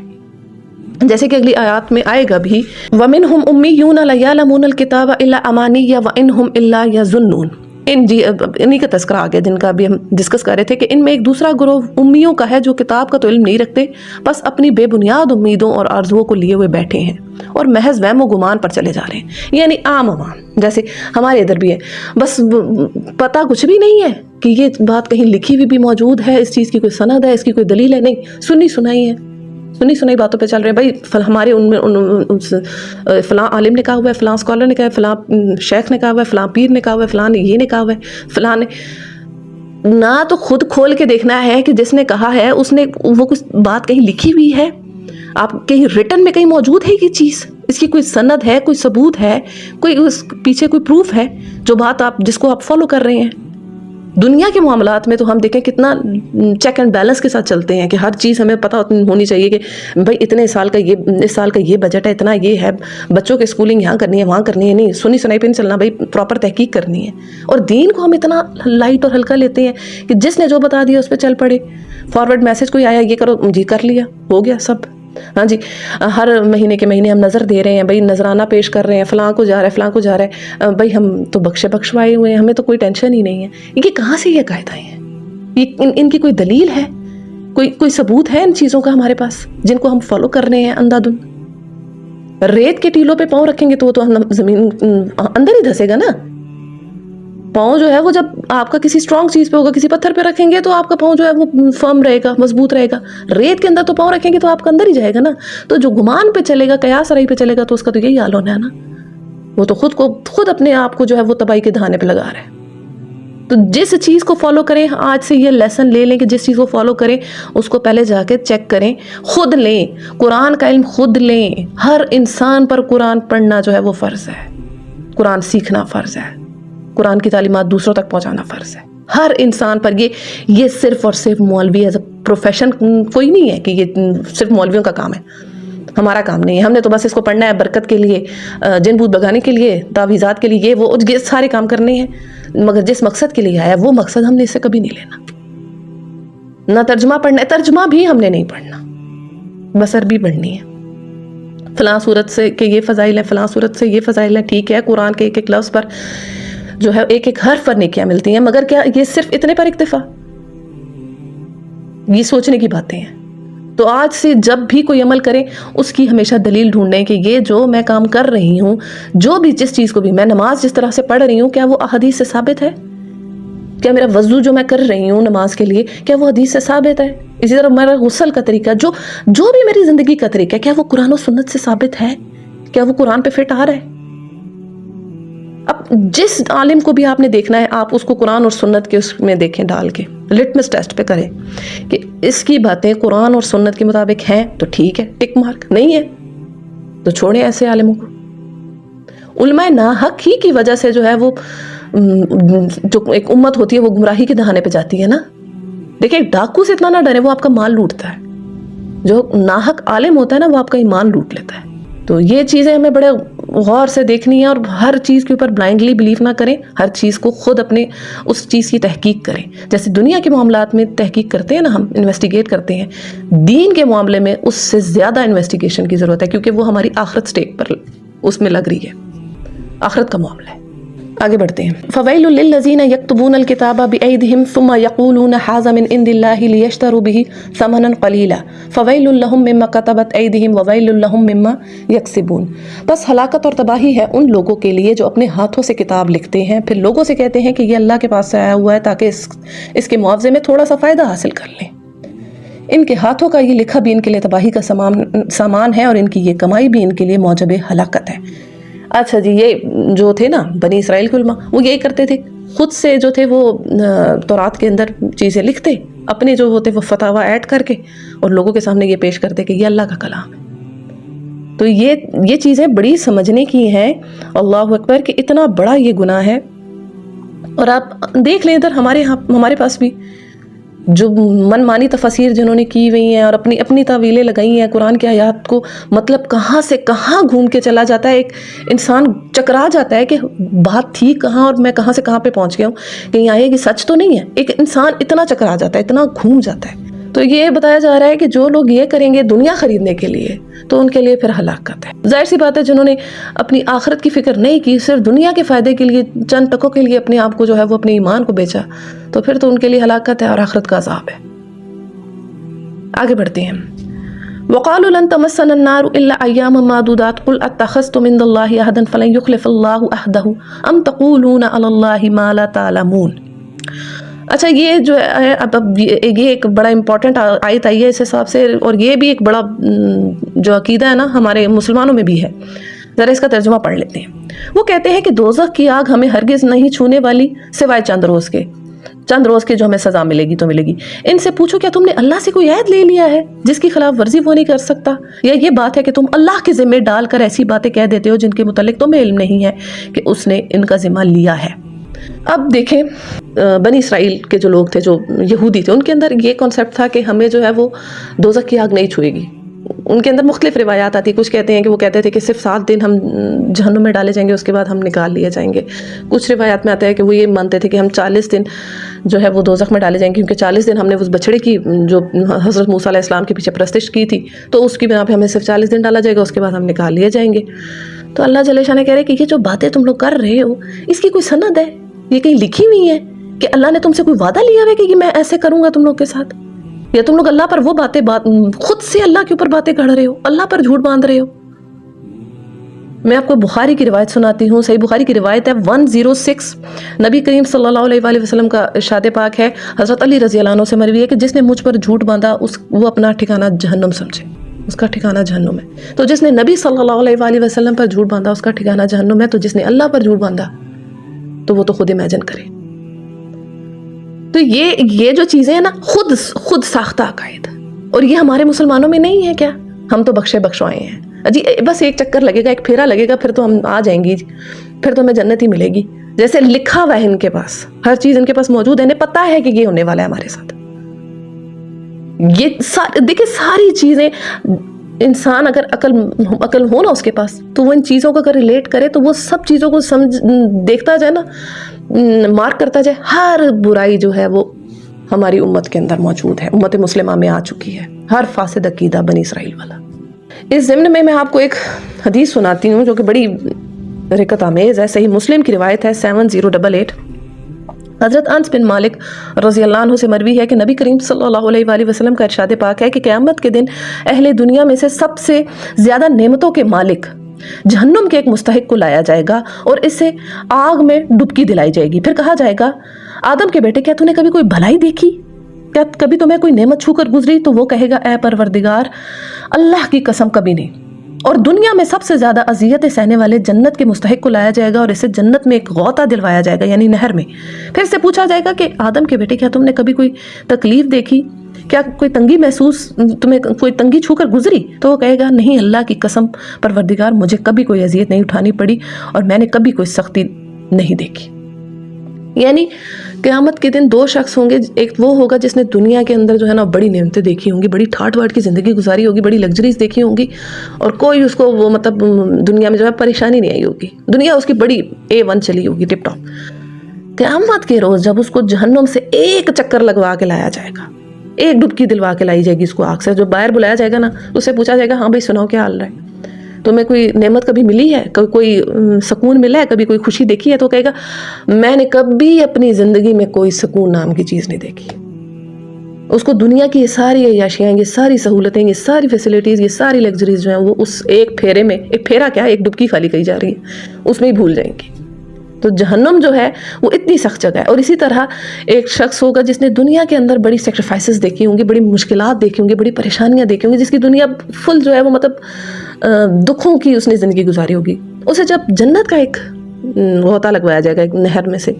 جیسے کہ اگلی آیات میں آئے گا بھی، وَمِنْهُمْ أُمِّيُّونَ لَا يَعْلَمُونَ الْكِتَابَ إِلَّا أَمَانِيَّ وَإِنْهُمْ إِلَّا يَظُنُّونَ۔ انہی کا تذکرہ آ گیا جن کا بھی ہم ڈسکس کر رہے تھے کہ ان میں ایک دوسرا گروہ امیوں کا ہے جو کتاب کا تو علم نہیں رکھتے، بس اپنی بے بنیاد امیدوں اور آرزوؤں کو لیے ہوئے بیٹھے ہیں اور محض وہم و گمان پر چلے جا رہے ہیں، یعنی عام عوام جیسے ہمارے ادھر بھی ہے، بس پتہ کچھ بھی نہیں ہے کہ یہ بات کہیں لکھی ہوئی بھی موجود ہے، اس چیز کی کوئی سند ہے، اس کی کوئی دلیل ہے، نہیں، سنی سنائی ہے، سنی سنائی باتوں پہ چل رہے ہیں۔ بھائی ہمارے ان میں فلاں عالم نے کہا ہوا ہے، فلاں اسکالر نے کہا ہے، فلاں شیخ نے کہا ہوا ہے، فلاں پیر نے کہا ہوا ہے، فلاں نے یہ نے کہا ہوا ہے، فلاں نے نہ تو خود کھول کے دیکھنا ہے کہ جس نے کہا ہے اس نے وہ کچھ بات کہیں لکھی ہوئی ہے، آپ کہیں ریٹن میں کہیں موجود ہے یہ چیز، اس کی کوئی سند ہے، کوئی ثبوت ہے، کوئی اس پیچھے کوئی پروف ہے جو بات آپ جس کو آپ فالو کر رہے ہیں۔ دنیا کے معاملات میں تو ہم دیکھیں کتنا چیک اینڈ بیلنس کے ساتھ چلتے ہیں کہ ہر چیز ہمیں پتہ ہونی چاہیے کہ بھائی اتنے سال کا اس سال کا یہ بجٹ ہے، اتنا یہ ہے، بچوں کی اسکولنگ یہاں کرنی ہے، وہاں کرنی ہے، نہیں سنی سنائی پہ نہیں چلنا، بھائی پراپر تحقیق کرنی ہے۔ اور دین کو ہم اتنا لائٹ اور ہلکا لیتے ہیں کہ جس نے جو بتا دیا اس پہ چل پڑے، فارورڈ میسج کوئی آیا یہ کرو جی کر لیا، ہو گیا سب، ہاں جی، ہر مہینے کے مہینے ہم نظر دے رہے ہیں، بھائی نذرانہ پیش کر رہے ہیں، فلاں کو جا رہا ہے، فلاں کو جا رہا ہے، بھائی ہم تو بخشوائے ہوئے ہیں، ہمیں تو کوئی ٹینشن ہی نہیں ہے۔ یہ کہاں سے یہ قاعدہ ہیں؟ یہ ان کی کوئی دلیل ہے، کوئی ثبوت ہے ان چیزوں کا ہمارے پاس جن کو ہم فالو کر رہے ہیں اندھا دھند؟ ریت کے ٹیلوں پہ پاؤں رکھیں گے تو وہ تو زمین اندر ہی دھسے گا نا۔ پاؤں جو ہے وہ جب آپ کا کسی اسٹرانگ چیز پہ ہوگا، کسی پتھر پہ رکھیں گے تو آپ کا پاؤں جو ہے وہ فرم رہے گا، مضبوط رہے گا۔ ریت کے اندر تو پاؤں رکھیں گے تو آپ کا اندر ہی جائے گا نا۔ تو جو گمان پہ چلے گا، قیاس رائے پہ چلے گا، تو اس کا تو یہی حال ہونا ہے نا، وہ تو خود اپنے آپ کو جو ہے وہ تباہی کے دہانے پہ لگا رہا ہے۔ تو جس چیز کو فالو کریں، آج سے یہ لیسن لے لیں کہ جس چیز کو فالو کریں اس کو پہلے جا کے چیک کریں، خود لیں، قرآن کا علم خود لیں۔ ہر انسان پر قرآن پڑھنا جو ہے وہ فرض ہے، قرآن سیکھنا فرض ہے، قرآن کی تعلیمات دوسروں تک پہنچانا فرض ہے ہر انسان پر۔ یہ صرف اور صرف مولوی ایز اے پروفیشن کوئی نہیں ہے کہ یہ صرف مولویوں کا کام ہے، ہمارا کام نہیں ہے۔ ہم نے تو بس اس کو پڑھنا ہے برکت کے لیے، جن بوت بگانے کے لیے، تعویذات کے لیے، یہ سارے کام کرنے ہیں، مگر جس مقصد کے لیے آیا وہ مقصد ہم نے اس سے کبھی نہیں لینا۔ نہ ترجمہ پڑھنا ہے، ترجمہ بھی ہم نے نہیں پڑھنا، بس عربی پڑھنی ہے۔ فلاں صورت سے کہ یہ فضائل ہیں، فلاں صورت سے یہ فضائل ہیں، ٹھیک ہے، قرآن کے ایک ایک لفظ پر جو ہے ایک ایک حرف پر نیکیاں ملتی ہیں، مگر کیا یہ صرف اتنے پر اکتفا؟ یہ سوچنے کی باتیں ہیں۔ تو آج سے جب بھی کوئی عمل کریں اس کی ہمیشہ دلیل ڈھونڈیں کہ یہ جو میں کام کر رہی ہوں، جو بھی جس چیز کو بھی میں نماز جس طرح سے پڑھ رہی ہوں، کیا وہ احادیث سے ثابت ہے؟ کیا میرا وضو جو میں کر رہی ہوں نماز کے لیے کیا وہ حدیث سے ثابت ہے؟ اسی طرح میرا غسل کا طریقہ، جو بھی میری زندگی کا طریقہ ہے، کیا وہ قرآن و سنت سے ثابت ہے؟ کیا وہ قرآن پہ فٹ آ رہا ہے؟ اب جس عالم کو بھی آپ نے دیکھنا ہے، آپ اس کو قرآن اور سنت کے اس میں دیکھیں، ڈال کے لٹمس ٹیسٹ پہ کریں کہ اس کی باتیں قرآن اور سنت کے مطابق ہیں تو ٹھیک ہے، ٹک مارک، نہیں ہے تو چھوڑیں ایسے عالموں کو۔ علماء ناحق ہی کی وجہ سے جو ہے وہ جو ایک امت ہوتی ہے وہ گمراہی کے دہانے پہ جاتی ہے نا۔ دیکھیں ڈاکو سے اتنا نہ ڈرے، وہ آپ کا مال لوٹتا ہے۔ جو ناحق عالم ہوتا ہے نا وہ آپ کا ایمان لوٹ لیتا ہے۔ تو یہ چیزیں ہمیں بڑے غور سے دیکھنی ہے، اور ہر چیز کے اوپر بلائنڈلی بلیو نہ کریں، ہر چیز کو خود اپنے اس چیز کی تحقیق کریں۔ جیسے دنیا کے معاملات میں تحقیق کرتے ہیں نا، ہم انویسٹیگیٹ کرتے ہیں، دین کے معاملے میں اس سے زیادہ انویسٹیگیشن کی ضرورت ہے، کیونکہ وہ ہماری آخرت سٹیک پر اس میں لگ رہی ہے، آخرت کا معاملہ ہے۔ آگے بڑھتے ہیں۔ فَوَيْلٌ لِّلَّذِينَ يَكْتُبُونَ الْكِتَابَ بِأَيْدِيهِمْ ثُمَّ يَقُولُونَ هَٰذَا مِنْ عِندِ اللَّهِ لِيَشْتَرُوا بِهِ ثَمَنًا قَلِيلًا فَوَيْلٌ لَّهُم مِّمَّا كَتَبَتْ أَيْدِيهِمْ وَوَيْلٌ لَّهُم مِّمَّا يَكْسِبُونَ۔ بس ہلاکت اور تباہی ہے ان لوگوں کے لیے جو اپنے ہاتھوں سے کتاب لکھتے ہیں، پھر لوگوں سے کہتے ہیں کہ یہ اللہ کے پاس سے آیا ہوا ہے تاکہ اس کے معاوضے میں تھوڑا سا فائدہ حاصل کر لیں۔ ان کے ہاتھوں کا یہ لکھا بھی ان کے لیے تباہی کا سامان ہے، اور ان کی یہ کمائی بھی ان کے لیے موجب ہلاکت ہے۔ اچھا جی، یہ جو تھے نا بنی اسرائیل کے علماء، وہ یہی کرتے تھے، خود سے جو تھے وہ تورات کے اندر چیزیں لکھتے، اپنے جو ہوتے وہ فتاویٰ ایڈ کر کے، اور لوگوں کے سامنے یہ پیش کرتے کہ یہ اللہ کا کلام ہے۔ تو یہ چیزیں بڑی سمجھنے کی ہیں، اللہ اکبر، کہ اتنا بڑا یہ گناہ ہے اور آپ دیکھ لیں ادھر ہمارے پاس بھی جو من مانی تفاسیر جنہوں نے کی ہوئی ہیں اور اپنی تعویلیں لگائی ہیں قرآن کی آیات کو، مطلب کہاں سے کہاں گھوم کے چلا جاتا ہے، ایک انسان چکرا جاتا ہے کہ بات تھی کہاں اور میں کہاں سے کہاں پہ پہنچ گیا ہوں، کہیں آئے گی سچ تو نہیں ہے. ایک انسان اتنا چکرا جاتا ہے، اتنا گھوم جاتا ہے. تو یہ بتایا جا رہا ہے کہ جو لوگ یہ کریں گے دنیا خریدنے کے لیے تو ان کے لیے پھر ہلاکت ہے. ظاہر سی بات ہے جنہوں نے اپنی آخرت کی فکر نہیں کی، صرف دنیا کے فائدے کے لیے چند ٹکوں کے لیے اپنے آپ کو جو ہے وہ اپنے ایمان کو بیچا، تو پھر تو ان کے لیے ہلاکت ہے اور آخرت کا عذاب ہے. آگے بڑھتے ہیں. وَقَالُوا لَن تَمَسَّنَا النَّارُ إِلَّا أَيَّامًا مَّعْدُودَاتٍ قُلْ أَتَّخَذْتُم مِّن دُونِ اللَّهِ عَهْدًا فَلَن يُخْلِفَ اللَّهُ عَهْدَهُ أَمْ تَقُولُونَ عَلَى اللَّهِ مَا لَا تَعْلَمُونَ. اچھا یہ جو ہے اب یہ ایک بڑا امپورٹنٹ آیت آئی ہے اس حساب سے، اور یہ بھی ایک بڑا جو عقیدہ ہے نا ہمارے مسلمانوں میں بھی ہے. ذرا اس کا ترجمہ پڑھ لیتے ہیں. وہ کہتے ہیں کہ دوزخ کی آگ ہمیں ہرگز نہیں چھونے والی سوائے چند روز کے جو ہمیں سزا ملے گی تو ملے گی. ان سے پوچھو کیا تم نے اللہ سے کوئی عہد لے لیا ہے جس کی خلاف ورزی وہ نہیں کر سکتا، یا یہ بات ہے کہ تم اللہ کے ذمہ ڈال کر ایسی باتیں کہہ دیتے ہو جن کے متعلق تمہیں علم نہیں ہے کہ اس نے ان کا ذمہ لیا ہے. اب دیکھیں بنی اسرائیل کے جو لوگ تھے، جو یہودی تھے، ان کے اندر یہ کانسیپٹ تھا کہ ہمیں جو ہے وہ دوزخ کی آگ نہیں چھوئے گی. ان کے اندر مختلف روایات آتی. کچھ کہتے ہیں کہ وہ کہتے تھے کہ صرف 7 دن ہم جہنم میں ڈالے جائیں گے، اس کے بعد ہم نکال لیے جائیں گے. کچھ روایات میں آتا ہے کہ وہ یہ مانتے تھے کہ ہم 40 دن جو ہے وہ دوزخ میں ڈالے جائیں گے، کیونکہ 40 دن ہم نے اس بچڑے کی جو حضرت موسیٰ علیہ السلام کے پیچھے پرستش کی تھی، تو اس کی بنا پہ ہمیں صرف 40 دن ڈالا جائے گا، اس کے بعد ہم نکال لیے جائیں گے. تو اللہ جل شانہ کہہ رہے کہ یہ جو باتیں تم لوگ کر رہے ہو اس کی کوئی سند ہے؟ یہ کہیں لکھی ہوئی ہے کہ اللہ نے تم سے کوئی وعدہ لیا ہے کہ میں ایسے کروں گا تم لوگ کے ساتھ؟ یا تم لوگ اللہ پر وہ باتیں خود سے اللہ کے اوپر باتیں گھڑ رہے ہو، اللہ پر جھوٹ باندھ رہے ہو. میں آپ کو بخاری کی روایت سناتی ہوں. صحیح بخاری کی روایت ہے 106. نبی کریم صلی اللہ علیہ وآلہ وسلم کا ارشاد پاک ہے، حضرت علی رضی اللہ عنہ سے مروی ہے کہ جس نے مجھ پر جھوٹ باندھا وہ اپنا ٹھکانہ جہنم سمجھے، اس کا ٹھکانہ جہنم ہے. تو جس نے نبی صلی اللہ علیہ وآلہ وسلم پر جھوٹ باندھا اس کا ٹھکانہ جہنم ہے. تو جس نے اللہ پر جھوٹ باندھا تو وہ تو خود امیجن کرے. تو یہ جو چیزیں ہیں نا خود ساختہ عقائد، اور یہ ہمارے مسلمانوں میں نہیں ہے کیا؟ ہم تو بخشے بخشوائے ہیں جی، بس ایک چکر لگے گا، ایک پھیرا لگے گا، پھر تو ہم آ جائیں گی، پھر تو ہمیں جنت ہی ملے گی. جیسے لکھا ہوا ہے ان کے پاس، ہر چیز ان کے پاس موجود ہے، انہیں پتہ ہے کہ یہ ہونے والا ہے ہمارے ساتھ. یہ دیکھیں ساری چیزیں، انسان اگر عقل ہو نا اس کے پاس، تو وہ ان چیزوں کو اگر ریلیٹ کرے تو وہ سب چیزوں کو دیکھتا جائے نا، مارک کرتا جائے. ہر برائی جو ہے وہ ہماری امت کے اندر موجود ہے، امت مسلمہ میں آ چکی ہے، ہر فاسد عقیدہ بنی اسرائیل والا. اس ضمن میں آپ کو ایک حدیث سناتی ہوں جو کہ بڑی رکت آمیز ہے. صحیح مسلم کی روایت ہے 7088. حضرت انس بن مالک رضی اللہ عنہ سے مروی ہے کہ نبی کریم صلی اللہ علیہ وآلہ وسلم کا ارشاد پاک ہے کہ قیامت کے دن اہل دنیا میں سے سب سے زیادہ نعمتوں کے مالک جہنم کے ایک مستحق کو لایا جائے گا اور اسے آگ میں ڈبکی دلائی جائے گی. پھر کہا جائے گا، آدم کے بیٹے کیا تو نے کبھی کوئی بھلائی دیکھی؟ کیا کبھی تمہیں کوئی نعمت چھو کر گزری؟ تو وہ کہے گا، اے پروردگار اللہ کی قسم کبھی نہیں. اور دنیا میں سب سے زیادہ اذیتیں سہنے والے جنت کے مستحق کو لایا جائے گا اور اسے جنت میں ایک غوطہ دلوایا جائے گا، یعنی نہر میں. پھر سے پوچھا جائے گا کہ آدم کے بیٹے کیا تم نے کبھی کوئی تکلیف دیکھی؟ کیا کوئی تنگی تمہیں کوئی تنگی چھو کر گزری؟ تو وہ کہے گا، نہیں اللہ کی قسم پروردگار مجھے کبھی کوئی اذیت نہیں اٹھانی پڑی اور میں نے کبھی کوئی سختی نہیں دیکھی. یعنی قیامت کے دن 2 شخص ہوں گے. ایک وہ ہوگا جس نے دنیا کے اندر جو ہے نا بڑی نعمتیں دیکھی ہوں گی، بڑی ٹھاٹ واٹ کی زندگی گزاری ہوگی، بڑی لگژریز دیکھی ہوں گی، اور کوئی اس کو وہ مطلب دنیا میں جو ہے پریشانی نہیں آئی ہوگی، دنیا اس کی بڑی A1 چلی ہوگی، ٹپ ٹاپ. قیامت کے روز جب اس کو جہنم سے ایک چکر لگوا کے لایا جائے گا، ایک ڈبکی دلوا کے لائی جائے گی اس کو آگ سے، جو باہر بلایا جائے گا نا اس سے پوچھا جائے گا، ہاں بھائی سناؤ کیا حال ہے، تمہیں کوئی نعمت کبھی ملی ہے، کوئی سکون ملا ہے، کبھی کوئی خوشی دیکھی ہے؟ تو کہے گا، میں نے کبھی اپنی زندگی میں کوئی سکون نام کی چیز نہیں دیکھی. اس کو دنیا کی یہ ساری عیاشیاں، یہ ساری سہولتیں، یہ ساری فیسلٹیز، یہ ساری لگژریز جو ہیں وہ اس ایک پھیرے میں، ایک پھیرا کیا، ایک ڈبکی خالی کہی جا رہی ہے، اس میں ہی بھول جائیں گے. تو جہنم جو ہے وہ اتنی سخت جگہ ہے. اور اسی طرح ایک شخص ہوگا جس نے دنیا کے اندر بڑی سیکریفائسز دیکھی ہوں گی، بڑی مشکلات دیکھی ہوں گی، بڑی پریشانیاں دیکھی ہوں گی، جس کی دنیا فل جو ہے وہ مطلب دکھوں کی اس نے زندگی گزاری ہوگی. اسے جب جنت کا ایک غوطہ لگوایا جائے گا ایک نہر میں سے،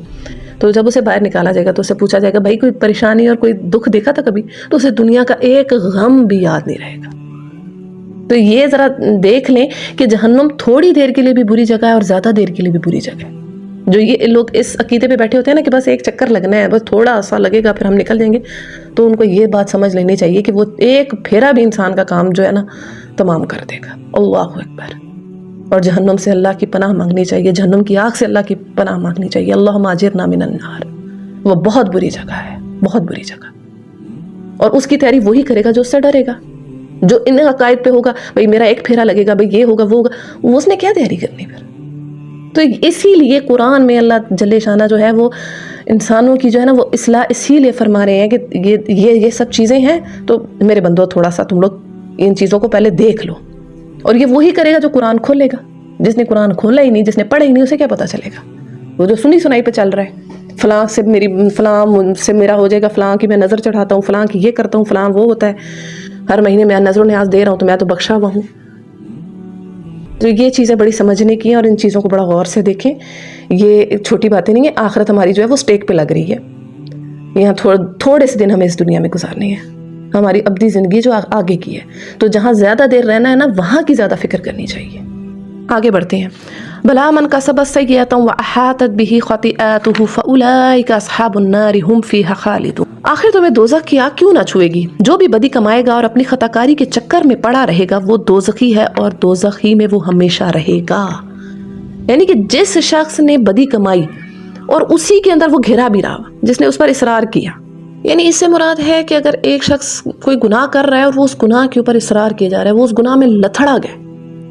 تو جب اسے باہر نکالا جائے گا تو اسے پوچھا جائے گا، بھائی کوئی پریشانی اور کوئی دکھ دیکھا تھا کبھی؟ تو اسے دنیا کا ایک غم بھی یاد نہیں رہے گا. تو یہ ذرا دیکھ لیں کہ جہنم تھوڑی دیر کے لیے بھی بری جگہ ہے اور زیادہ دیر کے لیے بھی بری جگہ ہے. جو یہ لوگ اس عقیدے پہ بیٹھے ہوتے ہیں نا کہ بس ایک چکر لگنا ہے، بس تھوڑا سا لگے گا پھر ہم نکل جائیں گے، تو ان کو یہ بات سمجھ لینی چاہیے کہ وہ ایک پھیرا بھی انسان کا کام جو ہے نا تمام کر دے گا۔ اللہ اکبر۔ اور جہنم سے اللہ کی پناہ مانگنی چاہیے، جہنم کی آگ سے اللہ کی پناہ مانگنی چاہیے۔ اللہم اجرنا من النار۔ وہ بہت بری جگہ ہے، بہت بری جگہ، اور اس کی تیاری وہی کرے گا جو اس سے ڈرے گا، جو ان عقائد پہ ہوگا بھئی میرا ایک پھیرا لگے گا، بھئی یہ ہوگا وہ ہوگا، اس نے کیا تیاری کرنی پھر؟ تو اسی لیے قرآن میں اللہ جل شانہ جو ہے وہ انسانوں کی جو ہے نا وہ اصلاح اسی لیے فرما رہے ہیں کہ یہ سب چیزیں ہیں، تو میرے بندو تھوڑا سا تم لوگ ان چیزوں کو پہلے دیکھ لو۔ اور یہ وہی کرے گا جو قرآن کھولے گا۔ جس نے قرآن کھولا ہی نہیں، جس نے پڑھا ہی نہیں، اسے کیا پتہ چلے گا؟ وہ جو سنی سنائی پہ چل رہا ہے، فلاں سے میرا ہو جائے گا، فلاں کی میں نظر چڑھاتا ہوں، فلاں کی یہ کرتا ہوں، فلاں وہ ہوتا ہے، ہر مہینے میں نظر و نیاز دے رہا ہوں تو میں تو بخشا ہوا ہوں۔ تو یہ چیزیں بڑی سمجھنے کی ہیں، اور ان چیزوں کو بڑا غور سے دیکھیں۔ یہ چھوٹی باتیں نہیں ہیں، آخرت ہماری جو ہے وہ سٹیک پہ لگ رہی ہے۔ یہاں تھوڑے سے دن ہمیں اس دنیا میں گزارنی ہے، ہماری ابدی زندگی جو آگے کی ہے، تو جہاں زیادہ دیر رہنا ہے نا وہاں کی زیادہ فکر کرنی چاہیے۔ آگے بڑھتے ہیں۔ بلا من کسب سیئۃ واحاطت بہ خطیئاتہ فاولئک اصحاب النار هم فیہا خالدون۔ آخر تمہیں دوزخ کی آگ کیوں نہ چھوئے گی؟ جو بھی بدی کمائے گا اور اپنی خطاکاری کے چکر میں پڑا رہے گا وہ دوزخی ہے، اور دوزخی میں وہ ہمیشہ رہے گا۔ یعنی کہ جس شخص نے بدی کمائی اور اسی کے اندر وہ گھرا بھی رہا، جس نے اس پر اصرار کیا، یعنی اس سے مراد ہے کہ اگر ایک شخص کوئی گناہ کر رہا ہے اور وہ اس گناہ کے اوپر اصرار کیا جا رہا ہے، وہ اس گناہ میں لتھڑا گیا،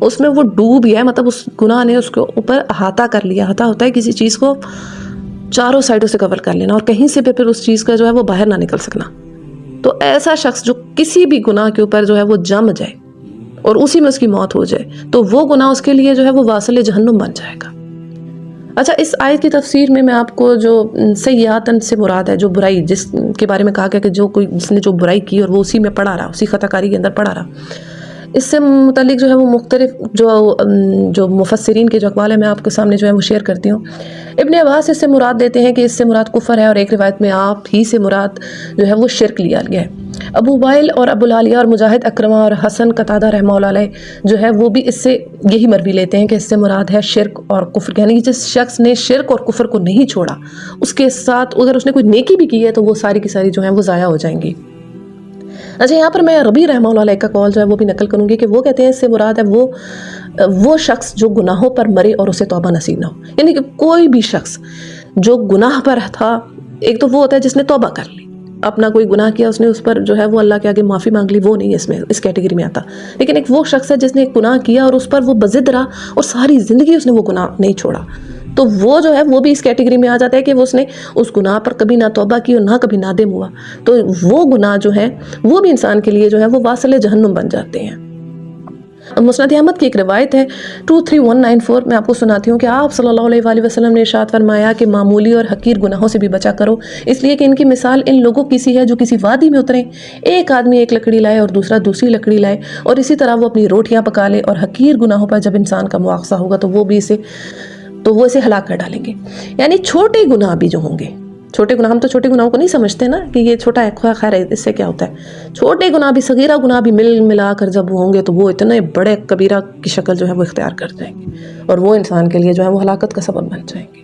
اس میں وہ ڈوب گیا، مطلب اس گناہ نے اس کے اوپر احاطہ کر لیا۔ احاطہ ہوتا ہے کسی چیز کو چاروں سائڈوں سے کور کر لینا، اور کہیں سے بھی پھر اس چیز کا جو ہے وہ باہر نہ نکل سکنا۔ تو ایسا شخص جو کسی بھی گناہ کے اوپر جو ہے وہ جم جائے اور اسی میں اس کی موت ہو جائے، تو وہ گناہ اس کے لیے جو ہے وہ واصل جہنم بن جائے گا۔ اچھا، اس آیت کی تفسیر میں آپ کو جو سیئاتن سے مراد ہے، جو برائی، جس کے بارے میں کہا گیا کہ جس نے جو برائی کی اور وہ اسی میں پڑا رہا، اسی خطا کاری کے اندر پڑا رہا، اس سے متعلق جو ہے وہ مختلف جو مفسرین کے جو اقوال ہیں میں آپ کے سامنے جو ہے وہ شیئر کرتی ہوں۔ ابن عباس اس سے مراد دیتے ہیں کہ اس سے مراد کفر ہے، اور ایک روایت میں آپ ہی سے مراد جو ہے وہ شرک لیا گیا ہے۔ ابو وائل اور ابو العالیہ اور مجاہد اکرمہ اور حسن قتادہ رحمہ اللہ علیہ جو ہے وہ بھی اس سے یہی مروی لیتے ہیں کہ اس سے مراد ہے شرک اور کفر، یعنی کہ جس شخص نے شرک اور کفر کو نہیں چھوڑا، اس کے ساتھ اگر اس نے کوئی نیکی بھی کی ہے تو وہ ساری کی ساری جو ہیں وہ ضائع ہو جائیں گی۔ اچھا، یہاں پر میں ربیع رحمہ اللہ علیہ کا قول جو ہے وہ بھی نقل کروں گی کہ وہ کہتے ہیں اس سے مراد ہے وہ شخص جو گناہوں پر مرے اور اسے توبہ نصیب نہ ہو۔ یعنی کہ کوئی بھی شخص جو گناہ پر تھا، ایک تو وہ ہوتا ہے جس نے توبہ کر لی، اپنا کوئی گناہ کیا، اس نے اس پر جو ہے وہ اللہ کے آگے معافی مانگ لی، وہ نہیں اس کیٹیگری میں آتا۔ لیکن ایک وہ شخص ہے جس نے ایک گناہ کیا اور اس پر وہ بضد رہا اور ساری زندگی اس نے وہ گناہ نہیں چھوڑا، تو وہ جو ہے وہ بھی اس کیٹیگری میں آ جاتا ہے کہ اس نے اس گناہ پر کبھی نہ توبہ کی اور نہ کبھی نادم ہوا، تو وہ گناہ جو ہے وہ بھی انسان کے لیے جو ہے وہ واصل جہنم بن جاتے ہیں۔ مسند احمد کی ایک روایت ہے 23194، میں آپ کو سناتی ہوں کہ آپ صلی اللہ علیہ وآلہ وسلم نے ارشاد فرمایا کہ معمولی اور حقیر گناہوں سے بھی بچا کرو، اس لیے کہ ان کی مثال ان لوگوں کی سی ہے جو کسی وادی میں اتریں، ایک آدمی ایک لکڑی لائے اور دوسرا دوسری لکڑی لائے، اور اسی طرح وہ اپنی روٹیاں پکا لے، اور حقیر گناہوں پر جب انسان کا مواخذہ ہوگا تو وہ اسے ہلاک کر ڈالیں گے۔ یعنی چھوٹے گناہ بھی جو ہوں گے، چھوٹے گناہ، ہم تو چھوٹے گناہوں کو نہیں سمجھتے نا کہ یہ چھوٹا ہے، خیر ہے، اس سے کیا ہوتا ہے، چھوٹے گناہ بھی، صغیرہ گناہ بھی ملا کر جب ہوں گے تو وہ اتنے بڑے کبیرہ کی شکل جو ہے وہ اختیار کر جائیں گے، اور وہ انسان کے لیے جو ہے وہ ہلاکت کا سبب بن جائیں گے۔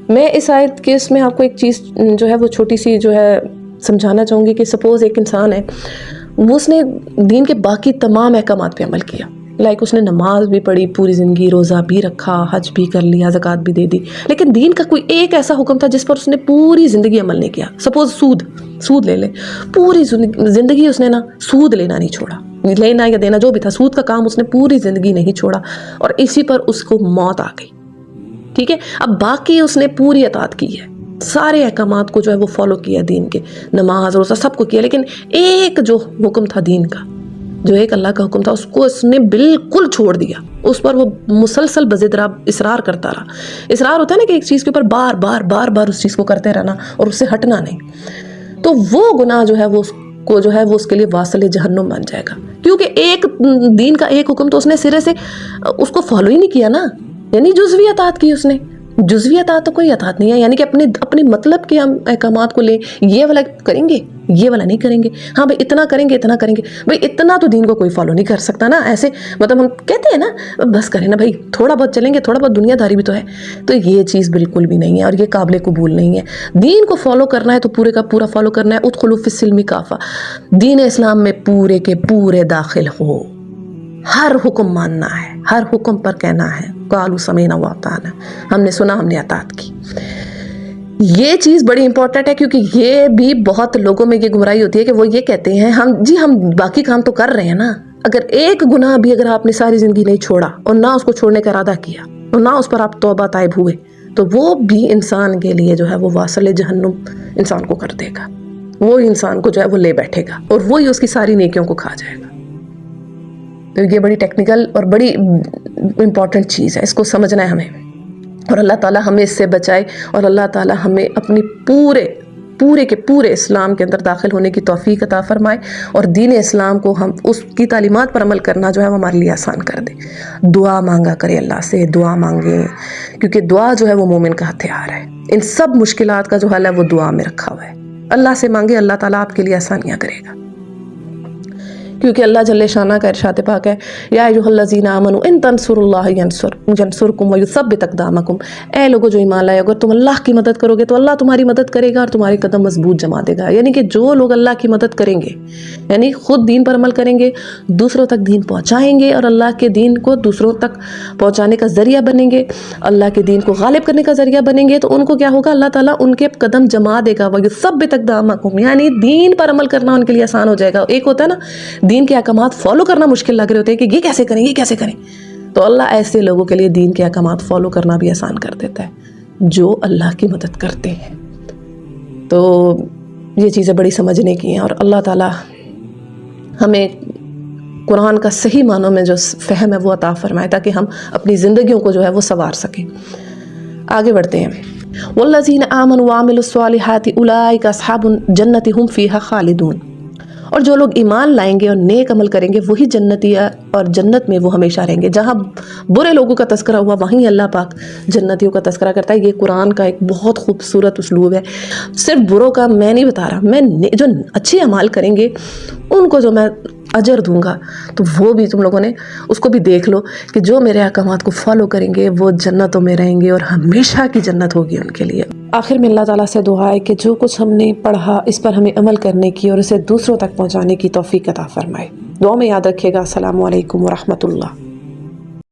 میں اس آیت کے اس میں آپ کو ایک چیز جو ہے وہ چھوٹی سی جو ہے سمجھانا چاہوں گی کہ سپوز ایک انسان ہے، وہ اس نے دین کے باقی تمام احکامات پہ عمل کیا، لائک اس نے نماز بھی پڑھی پوری زندگی، روزہ بھی رکھا، حج بھی کر لیا، زکوٰۃ بھی دے دی، لیکن دین کا کوئی ایک ایسا حکم تھا جس پر اس نے پوری زندگی عمل نہیں کیا۔ سپوز سود لے لے، پوری زندگی اس نے نا سود لینا نہیں چھوڑا، لینا یا دینا جو بھی تھا، سود کا کام اس نے پوری زندگی نہیں چھوڑا، اور اسی پر اس کو موت آ گئی، ٹھیک ہے۔ اب باقی اس نے پوری اطاعت کی ہے، سارے احکامات کو جو ہے وہ فالو کیا، دین کے، نماز روزہ سب کو کیا، لیکن ایک جو حکم تھا دین کا، جو ایک اللہ کا حکم تھا، اس کو اس نے بالکل چھوڑ دیا، اس پر وہ مسلسل بضد رہا، اصرار کرتا رہا۔ اصرار ہوتا ہے نا کہ ایک چیز کے اوپر بار بار اس چیز کو کرتے رہنا اور اس سے ہٹنا نہیں، تو وہ گناہ جو ہے وہ اس کو جو ہے وہ اس کے لیے واصل جہنم بن جائے گا، کیونکہ ایک دین کا ایک حکم تو اس نے سرے سے اس کو فالو ہی نہیں کیا نا، یعنی جزوی اطاعت کی اس نے، جزوی اطاعت تو کوئی اطاعت نہیں ہے، یعنی کہ اپنے مطلب کے ہم احکامات کو لیں، یہ والا کریں گے یہ والا نہیں کریں گے، ہاں بھائی اتنا کریں گے اتنا کریں گے، بھائی اتنا تو دین کو کوئی فالو نہیں کر سکتا نا، ایسے مطلب ہم کہتے ہیں نا بس کریں نا بھائی، تھوڑا بہت چلیں گے، تھوڑا بہت دنیا داری بھی تو ہے، تو یہ چیز بالکل بھی نہیں ہے اور یہ قابل قبول نہیں ہے۔ دین کو فالو کرنا ہے تو پورے کا پورا فالو کرنا ہے، ادخلوا فی السلم کافہ، دین اسلام میں پورے کے پورے داخل ہو، ہر حکم ماننا ہے، ہر حکم پر کہنا ہے قالوا سمعنا واطعنا، ہم نے سنا ہم نے اطاعت کی۔ یہ چیز بڑی امپورٹنٹ ہے کیونکہ یہ بھی بہت لوگوں میں یہ گمراہی ہوتی ہے کہ وہ یہ کہتے ہیں ہم باقی کام تو کر رہے ہیں نا، اگر ایک گناہ بھی اگر آپ نے ساری زندگی نہیں چھوڑا اور نہ اس کو چھوڑنے کا ارادہ کیا اور نہ اس پر آپ توبہ طائب ہوئے تو وہ بھی انسان کے لیے جو ہے وہ واصل جہنم انسان کو کر دے گا، وہ انسان کو جو ہے وہ لے بیٹھے گا اور وہی اس کی ساری نیکیوں کو کھا جائے گا۔ تو یہ بڑی ٹیکنیکل اور بڑی امپورٹنٹ چیز ہے، اس کو سمجھنا ہے ہمیں، اور اللہ تعالیٰ ہمیں اس سے بچائے اور اللہ تعالیٰ ہمیں اپنی پورے کے پورے اسلام کے اندر داخل ہونے کی توفیق عطا فرمائے اور دین اسلام کو ہم اس کی تعلیمات پر عمل کرنا جو ہے وہ ہمارے لیے آسان کر دے۔ دعا مانگا کرے اللہ سے، دعا مانگیں، کیونکہ دعا جو ہے وہ مومن کا ہتھیار ہے، ان سب مشکلات کا جو حل ہے وہ دعا میں رکھا ہوا ہے، اللہ سے مانگے، اللہ تعالیٰ آپ کے لیے آسانیاں کرے گا، کیونکہ اللہ جل شانہ کا ارشاد پاک ہے یا ایھا الذین آمنوا ان تنصروا اللہ ینصرکم ویثبت اقدامکم، اے لوگوں جو ایمان لائے اگر تم اللہ کی مدد کرو گے تو اللہ تمہاری مدد کرے گا اور تمہارے قدم مضبوط جما دے گا۔ یعنی کہ جو لوگ اللہ کی مدد کریں گے، یعنی خود دین پر عمل کریں گے، دوسروں تک دین پہنچائیں گے اور اللہ کے دین کو دوسروں تک پہنچانے کا ذریعہ بنیں گے، اللہ کے دین کو غالب کرنے کا ذریعہ بنیں گے، تو ان کو کیا ہوگا، اللہ تعالیٰ ان کے قدم جما دے گا، ویثبت اقدامکم، یعنی دین پر عمل کرنا ان کے لیے آسان ہو جائے گا۔ ایک ہوتا ہے نا دین کے احکامات فالو کرنا مشکل لگ رہے ہوتے ہیں کہ یہ کیسے کریں یہ کیسے کریں، تو اللہ ایسے لوگوں کے لیے دین کے احکامات فالو کرنا بھی آسان کر دیتا ہے جو اللہ کی مدد کرتے ہیں۔ تو یہ چیزیں بڑی سمجھنے کی ہیں اور اللہ تعالیٰ ہمیں قرآن کا صحیح معنوں میں جو فہم ہے وہ عطا فرمائے تاکہ ہم اپنی زندگیوں کو جو ہے وہ سنوار سکیں۔ آگے بڑھتے ہیں۔ والذین آمنوا وعملوا الصالحات اولئک اصحاب الجنۃ هم فیہا خالدون، اور جو لوگ ایمان لائیں گے اور نیک عمل کریں گے وہی جنتی اور جنت میں وہ ہمیشہ رہیں گے۔ جہاں برے لوگوں کا تذکرہ ہوا وہیں اللہ پاک جنتیوں کا تذکرہ کرتا ہے۔ یہ قرآن کا ایک بہت خوبصورت اسلوب ہے، صرف بروں کا میں نہیں بتا رہا، میں جو اچھے اعمال کریں گے ان کو جو میں اجر دوں گا، تو وہ بھی تم لوگوں نے اس کو بھی دیکھ لو کہ جو میرے احکامات کو فالو کریں گے وہ جنتوں میں رہیں گے اور ہمیشہ کی جنت ہوگی ان کے لیے۔ آخر میں اللہ تعالیٰ سے دعا ہے کہ جو کچھ ہم نے پڑھا اس پر ہمیں عمل کرنے کی اور اسے دوسروں تک پہنچانے کی توفیق عطا فرمائے۔ دعا میں یاد رکھیے گا۔ السلام علیکم ورحمۃ اللہ۔